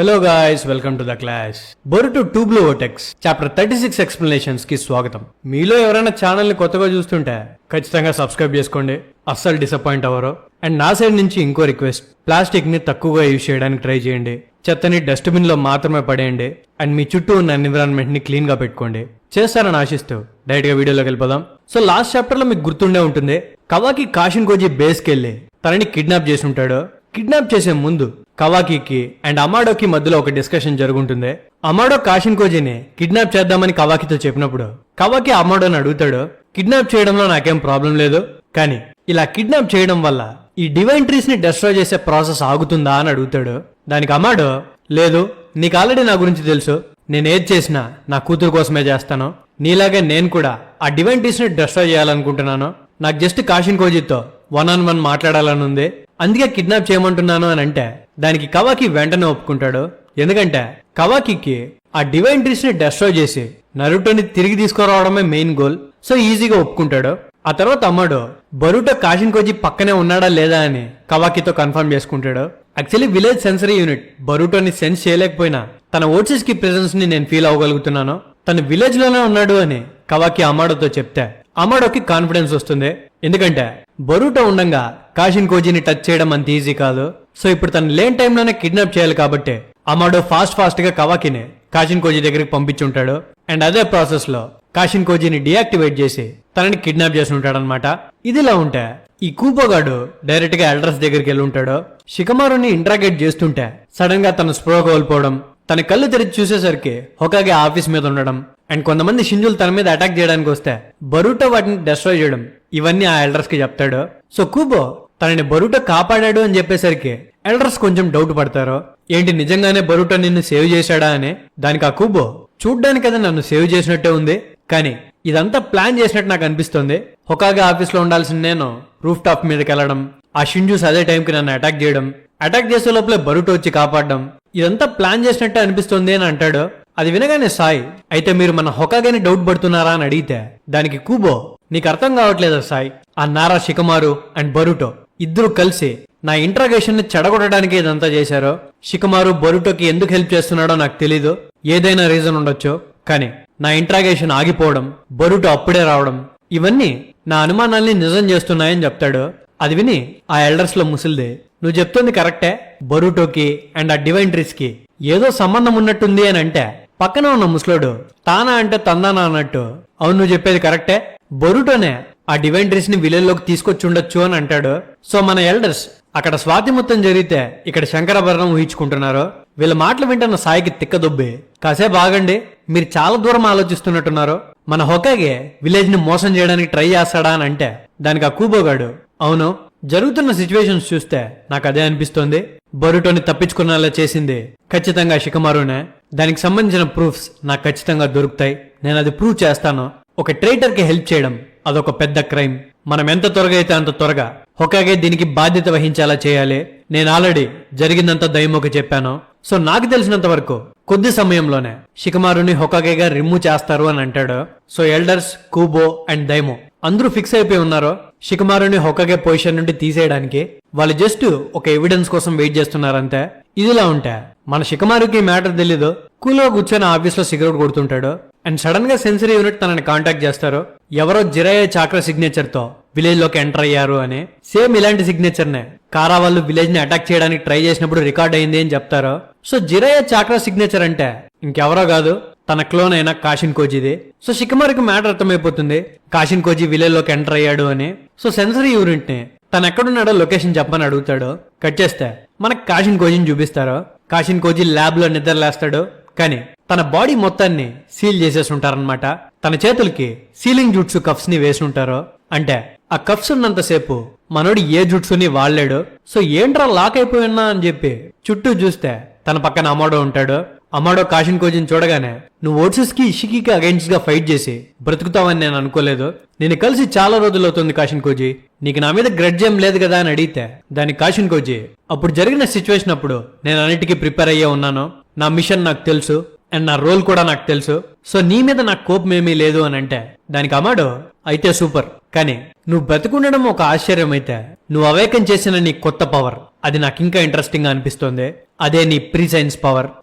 Hello guys, welcome to the class. Boruto 2 Blue Vortex chapter 36 explanations కి స్వాగతం. మీలో ఎవరైనా ఛానల్ ని కొత్తగా చూస్తుంటే ఖచ్చితంగా సబ్స్క్రైబ్ చేసుకోండి, అస్సలు డిసప్పాయింట్ అవ్వరు. అండ్ నా సైడ్ నుంచి ఇంకో రిక్వెస్ట్, ప్లాస్టిక్ ని తక్కువగా యూజ్ చేయడానికి ట్రై చేయండి, చెత్తని డస్ట్బిన్ లో మాత్రమే పడేయండి, అండ్ మీ చుట్టూ ఉన్న ఎన్విరాన్మెంట్ ని క్లీన్ గా పెట్టుకోండి. చేస్తారని ఆశిస్తూ డైరెక్ట్ గా వీడియోలోకి వెళ్ళిపోదాం. సో లాస్ట్ చాప్టర్ లో మీకు గుర్తుండే ఉంటుంది, కవాకి కాషిన్ కోజీ బేస్ కి వెళ్ళి తనని కిడ్నాప్ చేసి ఉంటాడు. కిడ్నాప్ చేసే ముందు కవాకికి అండ్ అమాడోకి మధ్యలో ఒక డిస్కషన్ జరుగుతుంది. అమాడో కాషిన్ కోజీని కిడ్నాప్ చేద్దామని కవాకితో చెప్పినప్పుడు కవాకి అమాడోని అడుగుతాడు, కిడ్నాప్ చేయడంలో నాకేం ప్రాబ్లం లేదు, కానీ ఇలా కిడ్నాప్ చేయడం వల్ల ఈ డివైన్ ట్రీస్ ని డిస్ట్రాయ్ చేసే ప్రాసెస్ ఆగుతుందా అని అడుగుతాడు. దానికి అమాడో, లేదు, నీకు ఆల్రెడీ నా గురించి తెలుసు, నేను ఏది చేసినా నా కూతురు కోసమే చేస్తాను, నీలాగే నేను కూడా ఆ డివైన్ ట్రీస్ ని డిస్ట్రాయ్ చేయాలనుకుంటున్నాను, నాకు జస్ట్ కాషిన్ కోజీతో 1-on-1 మాట్లాడాలని ఉంది, అందుకే కిడ్నాప్ చేయమంటున్నాను అని అంటే దానికి కవాకి వెంటనే ఒప్పుకుంటాడు. ఎందుకంటే కవాకికి ఆ డివైన్ ట్రీస్ ని డిస్ట్రాయ్ చేసి నరుటోని తిరిగి తీసుకురావడమే మెయిన్ గోల్. సో ఈజీగా ఒప్పుకుంటాడు. ఆ తర్వాత అమ్మాడు బొరుటో కాషిన్ కోజీ పక్కనే ఉన్నాడా లేదా అని కవాకితో కన్ఫర్మ్ చేసుకుంటాడు. యాక్చువల్లీ విలేజ్ సెన్సరీ యూనిట్ బొరుటోని సెన్స్ చేయలేకపోయినా తన ఓట్సిస్ కి ప్రెజెన్స్ ని నేను ఫీల్ అవ్వగలుగుతున్నాను, తను విలేజ్ లోనే ఉన్నాడు అని కవాకి అమాడోతో చెప్తే అమాడోకి కాన్ఫిడెన్స్ వస్తుంది. ఎందుకంటే బొరుటో ఉండంగా కాషిన్ కోజీని టచ్ చేయడం అంత ఈజీ కాదు. సో ఇప్పుడు తను లేని టైంలోనే కిడ్నాప్ చేయాలి కాబట్టి అమాడో ఫాస్ట్ గా కవాకిని కాషిన్ కోజీ దగ్గరికి పంపించుంటాడు. అండ్ అదే ప్రాసెస్ లో కాషిన్ కోజీని డియాక్టివేట్ చేసి తనని కిడ్నాప్ చేసి ఉంటాడనమాట. ఇదిలా ఉంటే ఈ కూపోగాడు డైరెక్ట్ గా ఎల్డర్స్ దగ్గరికి వెళ్ళి ఉంటాడు. షికమారుని ఇంట్రాగేట్ చేస్తుంటే సడన్ గా తన స్పృహ కోల్పోవడం, తన కళ్ళు తెరిచి చూసేసరికి హొకాగే ఆఫీస్ మీద ఉండడం, అండ్ కొంతమంది షింజులు తన మీద అటాక్ చేయడానికి వస్తే బొరుటో వాటిని డిస్ట్రాయ్ చేయడం, ఇవన్నీ ఆ ఎల్డర్స్ కి చెప్తాడు. సో కూబో తనని బొరుటో కాపాడాడు అని చెప్పేసరికి ఎల్డర్స్ కొంచెం డౌట్ పడతారు, ఏంటి నిజంగానే బొరుటో నిన్ను సేవ్ చేశాడా అని. దానికి ఆ కూబో, చూడ్డానికి కదా నన్ను సేవ్ చేసినట్టే ఉంది, కానీ ఇదంతా ప్లాన్ చేసినట్టు నాకు అనిపిస్తుంది. హొకాగే ఆఫీస్ లో ఉండాల్సిన నేను రూఫ్ టాప్ మీదకి వెళ్ళడం, ఆ షింజూస్ అదే టైంకి నన్ను అటాక్ చేయడం, అటాక్ చేసే లోపలే బొరుటో వచ్చి కాపాడడం, ఇదంతా ప్లాన్ చేసినట్టే అనిపిస్తుంది అని అంటాడు. అది వినగానే సాయ్, అయితే మీరు మన హొకాగేని డౌట్ పడుతున్నారా అని అడిగితే దానికి కూబో, నీకు అర్థం కావట్లేదా సాయ్, ఆ నారా షికమారు అండ్ బొరుటో ఇద్దరు కలిసి నా ఇంట్రాగేషన్ ని చెడగొట్టడానికి ఇదంతా చేశారు. షికమారు బొరుటోకి ఎందుకు హెల్ప్ చేస్తున్నాడో నాకు తెలీదు, ఏదైనా రీజన్ ఉండొచ్చు, కానీ నా ఇంట్రాగేషన్ ఆగిపోవడం, బొరుటో అప్పుడే రావడం, ఇవన్నీ నా అనుమానాల్ని నిజం చేస్తున్నాయని చెప్తాడు. అది విని ఆ ఎల్డర్స్ లో ముసిల్ది, నువ్వు చెప్తుంది కరెక్టే, బొరుటోకి అండ్ ఆ డివైన్ ట్రీస్ కి ఏదో సంబంధం ఉన్నట్టుంది అని అంటే పక్కన ఉన్న ముసలోడు తానా అంటే తందానా అన్నట్టు, అవును నువ్వు చెప్పేది కరెక్టే, బొరుటోనే ఆ డివైన్ ట్రీస్ ని విలేజ్ లోకి తీసుకొచ్చి ఉండొచ్చు అని అంటాడు. సో మన ఎల్డర్స్ అక్కడ స్వాతి మొత్తం జరిగితే ఇక్కడ శంకరాభరణం ఊహించుకుంటున్నారు. వీళ్ళ మాటలు వింటున్న సాయికి తిక్కదొబ్బి, కాసేపు ఆగండి, మీరు చాలా దూరం ఆలోచిస్తున్నట్టున్నారు, మన హొకాగే విలేజ్ ని మోసం చేయడానికి ట్రై చేస్తాడా అని అంటే దానికి ఆ కూబోగాడు, అవును జరుగుతున్న సిచ్యువేషన్స్ చూస్తే నాకు అదే అనిపిస్తోంది, బొరుటోని తప్పించుకునేలా చేసింది ఖచ్చితంగా షికమారునే, దానికి సంబంధించిన ప్రూఫ్స్ నాకు ఖచ్చితంగా దొరుకుతాయి, నేను అది ప్రూవ్ చేస్తాను. ఒక ట్రైటర్ కి హెల్ప్ చేయడం అదొక పెద్ద క్రైమ్, మనం ఎంత త్వరగా అయితే అంత త్వరగా హొకాగే దీనికి బాధ్యత వహించేలా చేయాలి. నేను ఆల్రెడీ జరిగిందంతా దైమోకి చెప్పాను. సో నాకు తెలిసినంత వరకు కొద్ది సమయంలోనే షికమారుని హొకాగేగా రిమూవ్ చేస్తారు అని అంటాడు. సో ఎల్డర్స్, కూబో అండ్ దైమో అందరూ ఫిక్స్ అయిపోయి ఉన్నారు షికమారుని హొకాగే పొజిషన్ నుండి తీసేయడానికి. వాళ్ళు జస్ట్ ఒక ఎవిడెన్స్ కోసం వెయిట్ చేస్తున్నారంతే. ఇదిలా ఉంటే మన షికమారుకి మ్యాటర్ తెలీదు, కూలో కూర్చొని ఆఫీస్ లో సిగరెట్ కొడుతుంటాడు. అండ్ సడన్ గా సెన్సరీ యూనిట్ తనని కాంటాక్ట్ చేస్తారు, ఎవరో జిరాయే చాక్రా సిగ్నేచర్ తో విలేజ్ లోకి ఎంటర్ అయ్యారు అని. సేమ్ ఇలాంటి సిగ్నేచర్ నే కారా వాళ్ళు విలేజ్ ని అటాక్ చేయడానికి ట్రై చేసినప్పుడు రికార్డ్ అయింది అని చెప్తారు. సో జిరాయే చాక్రా సిగ్నేచర్ అంటే ఇంకెవరో కాదు, తన క్లోన్ అయిన కాషిన్ కోజీది. సో షికమారుకి మ్యాటర్ అర్థమైపోతుంది, కాషిన్ కోజీ విలేజ్ లోకి ఎంటర్ అయ్యాడు అని. సో సెన్సరీ యూనిట్ ని తను ఎక్కడున్నాడో లొకేషన్ చెప్పమని అడుగుతాడు. కట్ చేస్తే మనకు కాషిన్ కోజీని చూపిస్తారు. కాషిన్ కోజీ ల్యాబ్ లో నిద్రలేస్తాడు, కానీ తన బాడీ మొత్తాన్ని సీల్ చేసేసి ఉంటారనమాట. తన చేతులకి సీలింగ్ జుట్సు కఫ్స్ ని వేసి ఉంటారు, అంటే ఆ కఫ్స్ ఉన్నంతసేపు మనోడు ఏ జుట్సుని వాడలేడు. సో ఏంట్రా లాక్ అయిపోయినా అని చెప్పి చుట్టూ చూస్తే తన పక్కన అమాడో ఉంటాడు. అమాడో కాషిన్ కోజీని చూడగానే, నువ్వు ఓట్సెస్ కి ఇషికి అగైన్స్ గా ఫైట్ చేసి బ్రతుకుతావని నేను అనుకోలేదు, నేను కలిసి చాలా రోజులు అవుతుంది కాషిన్ కోజీ, నీకు నా మీద గ్రెడ్జ్ ఏం లేదు కదా అని అడిగితే దానికి కాషిన్ కోజీ, అప్పుడు జరిగిన సిచ్యువేషన్ అప్పుడు నేను అన్నిటికీ ప్రిపేర్ అయ్యే ఉన్నాను, నా మిషన్ నాకు తెలుసు అండ్ నా రోల్ కూడా నాకు తెలుసు, సో నీ మీద నాకు కోపం ఏమీ లేదు అని అంటే దానికి అమాడో, అయితే సూపర్, కానీ నువ్వు బ్రతుకుండడం ఒక ఆశ్చర్యం అయితే నువ్వు అవేకం చేసిన నీ కొత్త పవర్ అది నాకు ఇంకా ఇంట్రెస్టింగ్ గా అనిపిస్తోంది. అదే నీ ప్రీ సైన్స్ పవర్.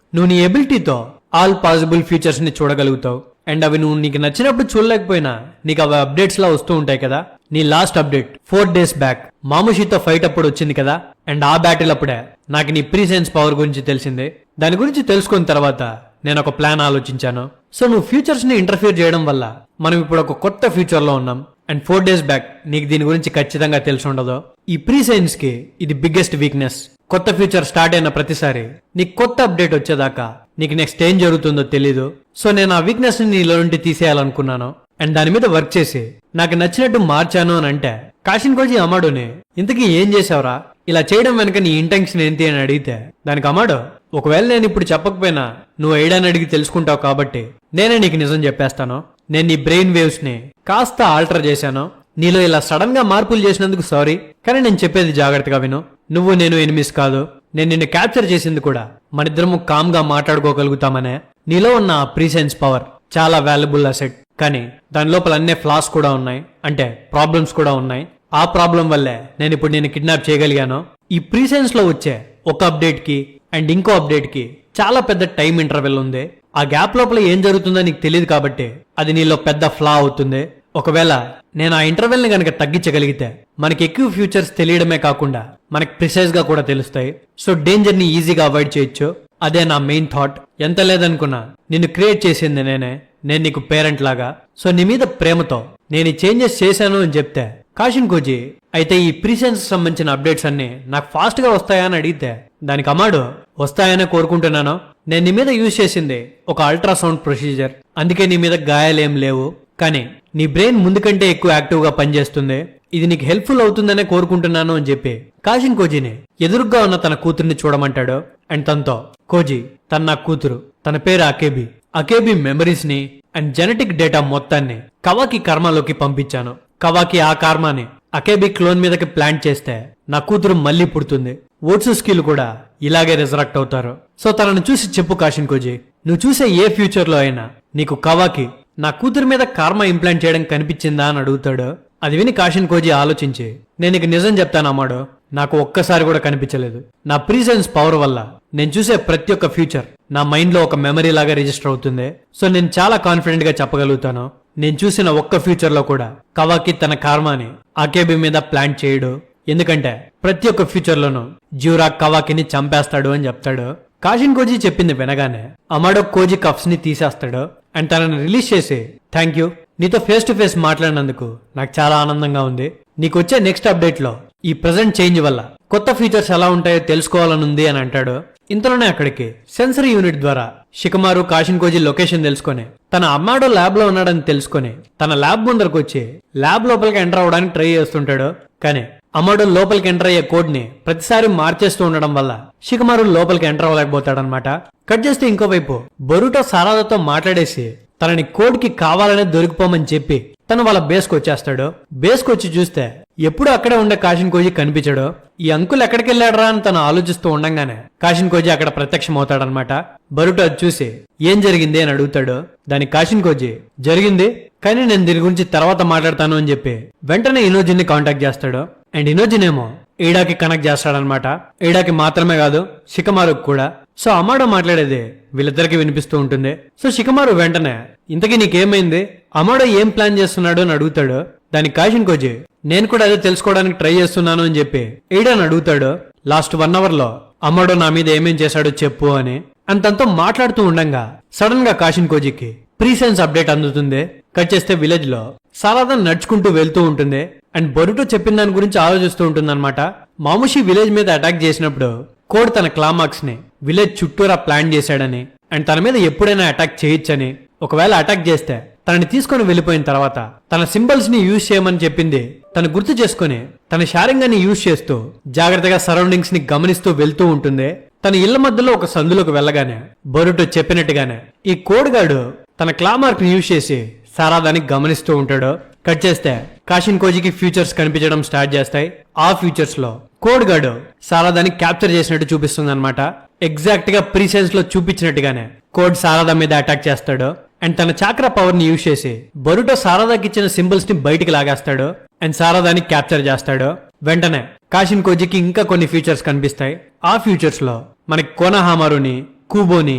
నువ్వు నీ ఎబిలిటీతో ఆల్ పాసిబుల్ ఫ్యూచర్స్ ని చూడగలుగుతావు. అండ్ అవి నువ్వు నీకు నచ్చినప్పుడు చూడలేకపోయినా నీకు అవి అప్డేట్స్ లా వస్తూ ఉంటాయి కదా. నీ లాస్ట్ అప్డేట్ 4 days బ్యాక్ మాముషితో ఫైట్ అప్పుడు వచ్చింది కదా. అండ్ ఆ బ్యాటిల్ అప్పుడే నాకు నీ ప్రీ సైన్స్ పవర్ గురించి తెలిసింది. దాని గురించి తెలుసుకున్న తర్వాత నేను ఒక ప్లాన్ ఆలోచించాను. సో నువ్వు ఫ్యూచర్స్ ని ఇంటర్ఫియర్ చేయడం వల్ల మనం ఇప్పుడు ఒక కొత్త ఫ్యూచర్ లో ఉన్నాం. అండ్ 4 days బ్యాక్ నీకు దీని గురించి ఖచ్చితంగా తెలిసి ఉండదు. ఈ ప్రీ సైన్స్ కి ఇది బిగ్గెస్ట్ వీక్నెస్. కొత్త ఫ్యూచర్ స్టార్ట్ అయిన ప్రతిసారి నీకు కొత్త అప్డేట్ వచ్చేదాకా నీకు నెక్స్ట్ ఏం జరుగుతుందో తెలీదు. సో నేను ఆ వీక్నెస్ ని నీలో నుండి తీసేయాలనుకున్నాను. అండ్ దాని మీద వర్క్ చేసి నాకు నచ్చినట్టు మార్చాను అని అంటే కాషిన్ కోజీ అమాడోని ఇంతకీ ఏం చేసావురా, ఇలా చేయడం వెనక నీ ఇంటెన్షన్ ఏంటి అని అడిగితే దానికి అమాడో, ఒకవేళ నేను ఇప్పుడు చెప్పకపోయినా నువ్వు ఐడాని అడిగి తెలుసుకుంటావు కాబట్టి నేనే నీకు నిజం చెప్పేస్తాను. నేను నీ బ్రెయిన్ వేవ్స్ ని కాస్త ఆల్టర్ చేశాను. నీలో ఇలా సడన్ గా మార్పులు చేసినందుకు సారీ, కానీ నేను చెప్పేది జాగ్రత్తగా విను. నువ్వు నేను ఎనిమిస్ కాదు. నేను నిన్ను క్యాప్చర్ చేసింది కూడా మనిద్దరము కామ్ గా మాట్లాడుకోగలుగుతామనే. నీలో ఉన్న ఆ ప్రీ సైన్స్ పవర్ చాలా వాల్యుబుల్ అసెట్, కానీ దాని లోపల అన్నే ఫ్లాస్ కూడా ఉన్నాయి, అంటే ప్రాబ్లమ్స్ కూడా ఉన్నాయి. ఆ ప్రాబ్లం వల్లే నేను ఇప్పుడు నేను కిడ్నాప్ చేయగలిగాను. ఈ ప్రీ సైన్స్ లో వచ్చే ఒక అప్డేట్ కి అండ్ ఇంకో అప్డేట్ కి చాలా పెద్ద టైం ఇంటర్వెల్ ఉంది. ఆ గ్యాప్ లోపల ఏం జరుగుతుందో నీకు తెలియదు కాబట్టి అది నీలో పెద్ద ఫ్లా అవుతుంది. ఒకవేళ నేను ఆ ఇంటర్వెల్ ని గనక తగ్గించగలిగితే మనకి ఎక్కువ ఫ్యూచర్స్ తెలియడమే కాకుండా మనకి ప్రిసైజ్ గా కూడా తెలుస్తాయి. సో డేంజర్ ని ఈజీగా అవాయిడ్ చేయొచ్చు. అదే నా మెయిన్ థాట్. ఎంత లేదనుకున్నా నిన్ను క్రియేట్ చేసింది నేనే. నేను నీకు పేరెంట్ లాగా. సో నీ మీద ప్రేమతో నేను ఈ చేంజెస్ చేశాను అని చెప్తే కాషిన్ కోజీ, అయితే ఈ ప్రీసెన్స్ సంబంధించిన అప్డేట్స్ అన్ని నాకు ఫాస్ట్ గా వస్తాయా అని అడిగితే దానికి అమాడు, వస్తాయనే కోరుకుంటున్నాను. నేను నీ మీద యూజ్ చేసింది ఒక అల్ట్రాసౌండ్ ప్రొసీజర్, అందుకే నీ మీద గాయాలేం లేవు. కానీ నీ బ్రెయిన్ ముందు కంటే ఎక్కువ యాక్టివ్ గా పనిచేస్తుంది. ఇది నీకు హెల్ప్ఫుల్ అవుతుందనే కోరుకుంటున్నాను అని చెప్పి కాషిన్ కోజీని ఎదురుగ్గా ఉన్న తన కూతుర్ని చూడమంటాడు. అండ్ తనతో, కోజీ తన నా కూతురు, తన పేరు అకేబి. అకేబి మెమరీస్ ని అండ్ జెనెటిక్ డేటా మొత్తాన్ని కవాకి కర్మాలోకి పంపించాను. కవాకి ఆ కర్మాని అకేబి క్లోన్ మీదకి ప్లాంట్ చేస్తే నా కూతురు మళ్ళీ పుడుతుంది. ఓట్సు స్కిల్ కూడా ఇలాగే రిజరక్ట్ అవుతారు. సో తనను చూసి చెప్పు కాషిన్ కోజీ, నువ్వు చూసే ఏ ఫ్యూచర్ లో అయినా నీకు కవాకి నా కూతురు మీద కర్మ ఇంప్లాంట్ చేయడం కనిపించిందా అని అడుగుతాడు. అది విని కాషిన్ కోజీ ఆలోచించి, నేను నీకు నిజం చెప్తాను అమ్మాడు, నాకు ఒక్కసారి కూడా కనిపించలేదు. నా ప్రీసెన్స్ పవర్ వల్ల నేను చూసే ప్రతి ఒక్క ఫ్యూచర్ నా మైండ్ లో ఒక మెమరీ లాగా రిజిస్టర్ అవుతుంది. సో నేను చాలా కాన్ఫిడెంట్ గా చెప్పగలుగుతాను, నేను చూసిన ఒక్క ఫ్యూచర్ లో కూడా కవాకి తన కర్మాని అకేబి మీద ప్లాన్ చేయడు. ఎందుకంటే ప్రతి ఒక్క ఫ్యూచర్ లోనూ జ్యూరా కవాకిని చంపేస్తాడు అని చెప్తాడు. కాషిన్ కోజీ చెప్పింది వినగానే అమాడో కోజీ కఫ్స్ ని తీసేస్తాడు అండ్ తనని రిలీజ్ చేసి, థ్యాంక్ యూ, నీతో ఫేస్ టు ఫేస్ మాట్లాడినందుకు నాకు చాలా ఆనందంగా ఉంది. నీకు వచ్చే నెక్స్ట్ అప్డేట్ లో ఈ ప్రెజెంట్ చేంజ్ వల్ల కొత్త ఫీచర్స్ ఎలా ఉంటాయో తెలుసుకోవాలనుంది అని అంటాడు. ఇంతలోనే అక్కడికి సెన్సరీ యూనిట్ ద్వారా షికమారు కాషిన్ కోజీ లొకేషన్ తెలుసుకొని తన అమ్మాడో ల్యాబ్ లో ఉన్నాడని తెలుసుకొని తన ల్యాబ్ ముందరకు వచ్చి ల్యాబ్ లోపలికి ఎంటర్ అవడానికి ట్రై చేస్తుంటాడు. కానీ అమ్మాడో లోపలికి ఎంటర్ అయ్యే కోడ్ ని ప్రతిసారి మార్చేస్తూ ఉండడం వల్ల షికమారు లోపలికి ఎంటర్ అవ్వలేకపోతాడనమాట. కట్ చేస్తే ఇంకోవైపు బొరుటో సారాదాతో మాట్లాడేసి తనని కోడ్ కి కావాలనే దొరికిపోమని చెప్పి తను వాళ్ళ బేస్కి వచ్చేస్తాడు. బేస్కి వచ్చి చూస్తే ఎప్పుడు అక్కడే ఉండే కాషిన్ కోజీ కనిపించాడు. ఈ అంకుల్ ఎక్కడికి వెళ్ళాడరా అని తను ఆలోచిస్తూ ఉండంగానే కాషిన్ కోజీ అక్కడ ప్రత్యక్షం అవుతాడనమాట. బరుటో అది చూసి ఏం జరిగింది అని అడుగుతాడు. దానికి కాషిన్ కోజీ, జరిగింది, కానీ నేను దీని గురించి తర్వాత మాట్లాడతాను అని చెప్పి వెంటనే ఇనోజిన్ ని కాంటాక్ట్ చేస్తాడు. అండ్ ఇనోజిన్ ఏమో ఈడాకి కనెక్ట్ చేస్తాడనమాట. ఈడాకి మాత్రమే కాదు, షికమారుకు కూడా. సో అమాడో మాట్లాడేది వీళ్ళిద్దరికి వినిపిస్తూ ఉంటుంది. సో షికమారు వెంటనే, ఇంతకీ నీకేమైంది, అమాడో ఏం ప్లాన్ చేస్తున్నాడు అని అడుగుతాడు. దానికి కాషిన్ కోజీ, నేను కూడా అదే తెలుసుకోవడానికి ట్రై చేస్తున్నాను అని చెప్పి ఈడాని అడుగుతాడు. లాస్ట్ 1 hour లో అమాడో నా మీద ఏమేం చేశాడో చెప్పు అని. అండ్ తనతో మాట్లాడుతూ ఉండంగా సడన్ గా కాషిన్ కోజీకి ప్రీసెన్స్ అప్డేట్ అందుతుంది. కట్ చేస్తే విలేజ్ లో సారాదా నడుచుకుంటూ వెళ్తూ ఉంటుంది అండ్ బొరుటో చెప్పిన దాని గురించి ఆలోచిస్తూ ఉంటుంది అనమాట. మాముషి విలేజ్ మీద అటాక్ చేసినప్పుడు కోడ్ తన క్లామాక్స్ ని విలేజ్ చుట్టూరా ప్లాన్ చేశాడని అండ్ తన మీద ఎప్పుడైనా అటాక్ చేయొచ్చని, ఒకవేళ అటాక్ చేస్తే తనని తీసుకొని వెళ్లిపోయిన తర్వాత తన సింబల్స్ ని యూజ్ చేయమని చెప్పింది తను గుర్తు చేసుకుని తన శారింగాన్ని యూజ్ చేస్తూ జాగ్రత్తగా సరౌండింగ్స్ ని గమనిస్తూ వెళ్తూ ఉంటుంది. తన ఇళ్ల మధ్యలో ఒక సందులోకి వెళ్ళగానే బొరుటో చెప్పినట్టుగానే ఈ కోడ్ గాడు తన క్లామార్క్ ని యూజ్ చేసి సారాదాన్ని గమనిస్తూ ఉంటాడు. కట్ చేస్తే కాషిన్ కోజీకి ఫ్యూచర్స్ కనిపించడం స్టార్ట్ చేస్తాయి. ఆ ఫ్యూచర్స్ లో కోడ్ గాడు సారాదాన్ని క్యాప్చర్ చేసినట్టు చూపిస్తుంది అనమాట. ఎగ్జాక్ట్ గా ప్రీసెన్స్ లో చూపించినట్టుగానే కోడ్ సారాదా మీద అటాక్ చేస్తాడు అండ్ తన చాక్రా పవర్ ని యూజ్ చేసి బొరుటో సారాదాకి ఇచ్చిన సింబల్స్ ని బయటికి లాగేస్తాడు అండ్ సారాదాన్ని క్యాప్చర్ చేస్తాడు. వెంటనే కాషిన్ కోజీకి ఇంకా కొన్ని ఫ్యూచర్స్ కనిపిస్తాయి. ఆ ఫ్యూచర్స్ లో మనకి కోనహామారుని, కూబోని,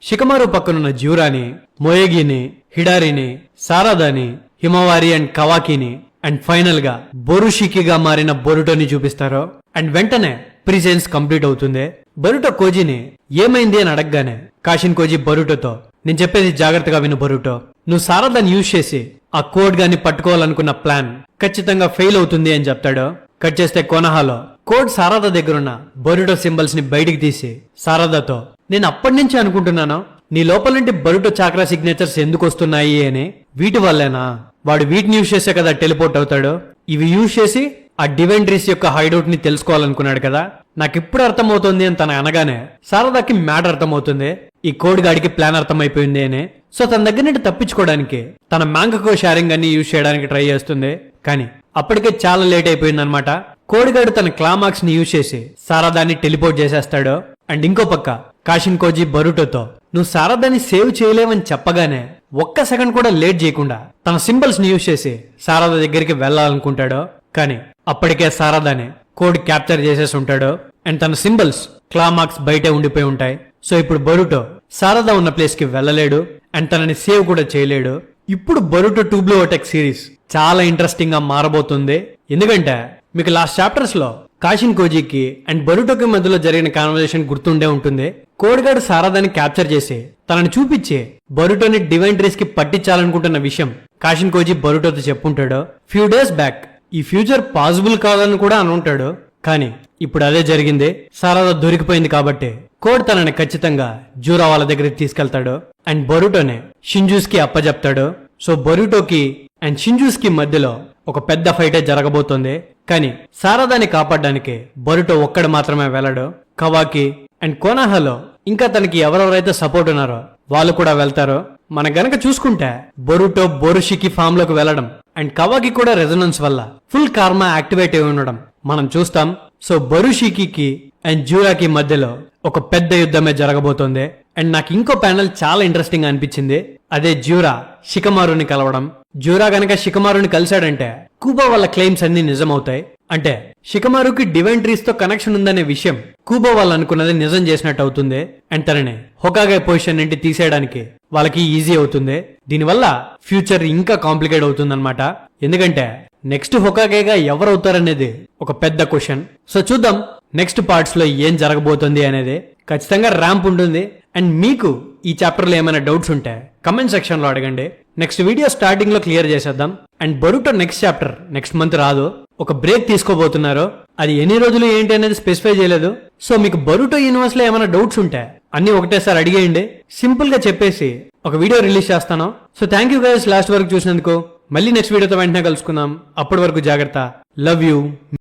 షికమారు పక్కనున్న జ్యూరాని, మొయగిని, హిడారిని, సారాదాని, హిమవారి అండ్ కవాకిని అండ్ ఫైనల్ గా బొరుషికిగా మారిన బొరుటోని చూపిస్తారు. అండ్ వెంటనే ప్రిసెన్స్ కంప్లీట్ అవుతుంది. బొరుటో కోజిని ఏమైంది అని అడగగానే కాషిన్ కోజి బొరుటోతో, నేను చెప్పేది జాగ్రత్తగా విను బొరుటో, నువ్వు సారదాని యూజ్ చేసి ఆ కోడ్ గాని పట్టుకోవాలనుకున్న ప్లాన్ ఖచ్చితంగా ఫెయిల్ అవుతుంది అని చెప్తాడు. కట్ చేస్తే కోనహాలో కోడ్ సారదా దగ్గరున్న బొరుటో సింబల్స్ ని బయటికి తీసి సారదాతో, నేను అప్పటి నుంచి అనుకుంటున్నాను నీ లోపల నుండి బొరుటో చాక్రా సిగ్నేచర్స్ ఎందుకు వస్తున్నాయి అని. వీటి వల్లేనా? వాడు వీటిని యూజ్ చేసే కదా టెలిపోర్ట్ అవుతాడు. ఇవి యూజ్ చేసి ఆ డివెంట్రీస్ యొక్క హైడౌట్ ని తెలుసుకోవాలనుకున్నాడు కదా. నాకు ఇప్పుడు అర్థమవుతుంది అని తన అనగానే సారదాకి మ్యాటర్ అర్థమవుతుంది. ఈ కోడ్ గాడికి ప్లాన్ అర్థమైపోయింది అని. సో తన దగ్గర నుండి తప్పించుకోవడానికి తన మ్యాంకో షేరింగ్ అన్ని యూజ్ చేయడానికి ట్రై చేస్తుంది. కానీ అప్పటికే చాలా లేట్ అయిపోయింది అనమాట. కోడిగాడు తన క్లామాక్స్ ని యూజ్ చేసి సారదాన్ని టెలిపోర్ట్ చేసేస్తాడు. అండ్ ఇంకో పక్క కాషిన్ కోజి బొరుటోతో, నువ్వు సారదాన్ని సేవ్ చేయలేవని చెప్పగానే ఒక్క సెకండ్ కూడా లేట్ చేయకుండా తన సింబల్స్ ని యూజ్ చేసి సారదా దగ్గరికి వెళ్లాలనుకుంటాడు. కానీ అప్పటికే సారదాని కోడ్ క్యాప్చర్ చేసేసి ఉంటాడు. అండ్ తన సింబల్స్ క్లామాక్స్ బయటే ఉండిపోయి ఉంటాయి. సో ఇప్పుడు బొరుటో సారదా ఉన్న ప్లేస్ కి వెళ్ళలేడు అండ్ తనని సేవ్ కూడా చేయలేడు. ఇప్పుడు బొరుటో ట్యూబ్లో ఓటెక్ సిరీస్ చాలా ఇంట్రెస్టింగ్ గా మారబోతుంది. ఎందుకంటే మీకు లాస్ట్ చాప్టర్స్ లో కాషిన్ కోజికి అండ్ బొరుటోకి మధ్యలో జరిగిన కాన్వర్సేషన్ గుర్తుండే ఉంటుంది. కోడ్గాడు సారదాని క్యాప్చర్ చేసి తనని చూపించి బొరుటోని డివైన్ కి పట్టించాలనుకుంటున్న విషయం కాషిన్ కోజి బొరుటోతో చెప్పుంటాడు. ఫ్యూ డేస్ బ్యాక్ ఈ ఫ్యూచర్ పాసిబుల్ కాదని కూడా అనుంటాడు. కానీ ఇప్పుడు అదే జరిగింది. సారదా దొరికిపోయింది కాబట్టి కోడ్ తనని ఖచ్చితంగా జూరా వాళ్ళ దగ్గరికి తీసుకెళ్తాడు అండ్ బొరుటోని షింజూస్ కి అప్పజెప్తాడు. సో బొరుటోకి అండ్ షింజూస్ కి మధ్యలో ఒక పెద్ద ఫైటే జరగబోతోంది. కానీ సారదాని కాపాడడానికి బొరుటో ఒక్కడు మాత్రమే వెళ్ళడు. కవాకి అండ్ కోనహాలో ఇంకా తనకి ఎవరెవరైతే సపోర్ట్ ఉన్నారో వాళ్ళు కూడా వెళ్తారు. మన గనక చూసుకుంటే బొరుటో బొరుషికి ఫామ్ లోకి వెళ్లడం అండ్ కవాకి కూడా రెజొనెన్స్ వల్ల ఫుల్ కార్మా యాక్టివేట్ అయి ఉండడం మనం చూస్తాం. సో బొరుషికి అండ్ జూరాకి మధ్యలో ఒక పెద్ద యుద్ధమే జరగబోతోంది. అండ్ నాకు ఇంకో ప్యానెల్ చాలా ఇంట్రెస్టింగ్ గా అనిపించింది. అదే జూరా షికమారుని కలవడం. జూరా గనక షికమారుని కలిశాడంటే కూబో వాళ్ళ క్లెయిమ్స్ అన్ని నిజమవుతాయి. అంటే షికమారుకి డివైన్ ట్రీస్ తో కనెక్షన్ ఉందనే విషయం కూబో వాళ్ళు అనుకున్నది నిజం చేసినట్టు అవుతుంది. అండ్ తనని హొకాగే పొజిషన్ నుండి తీసేయడానికి వాళ్ళకి ఈజీ అవుతుంది. దీనివల్ల ఫ్యూచర్ ఇంకా కాంప్లికేట్ అవుతుందన్నమాట. ఎందుకంటే నెక్స్ట్ హొకాగేగా ఎవరవుతారనేది ఒక పెద్ద క్వశ్చన్. సో చూద్దాం నెక్స్ట్ పార్ట్స్ లో ఏం జరగబోతుంది అనేది. ఖచ్చితంగా ర్యాంప్ ఉంటుంది. అండ్ మీకు ఈ చాప్టర్ లో ఏమైనా డౌట్స్ ఉంటే కమెంట్ సెక్షన్ లో అడగండి. నెక్స్ట్ వీడియో స్టార్టింగ్ లో క్లియర్ చేసేద్దాం. And Boruto next chapter next month రాదు, ఒక బ్రేక్ తీసుకోబోతున్నారు. అది ఎన్ని రోజులు ఏంటి అనేది స్పెసిఫై చేయలేదు. సో మీకు బొరుటో యూనివర్స్ లో ఏమైనా డౌట్స్ ఉంటే అన్ని ఒకటేసారి అడిగేయండి. సింపుల్ గా చెప్పేసి ఒక వీడియో రిలీజ్ చేస్తాను. So thank you guys last వరకు చూసినందుకు. మళ్ళీ నెక్స్ట్ వీడియోతో వెంటనే కలుసుకుందాం. అప్పటి వరకు జాగ్రత్త. Love you.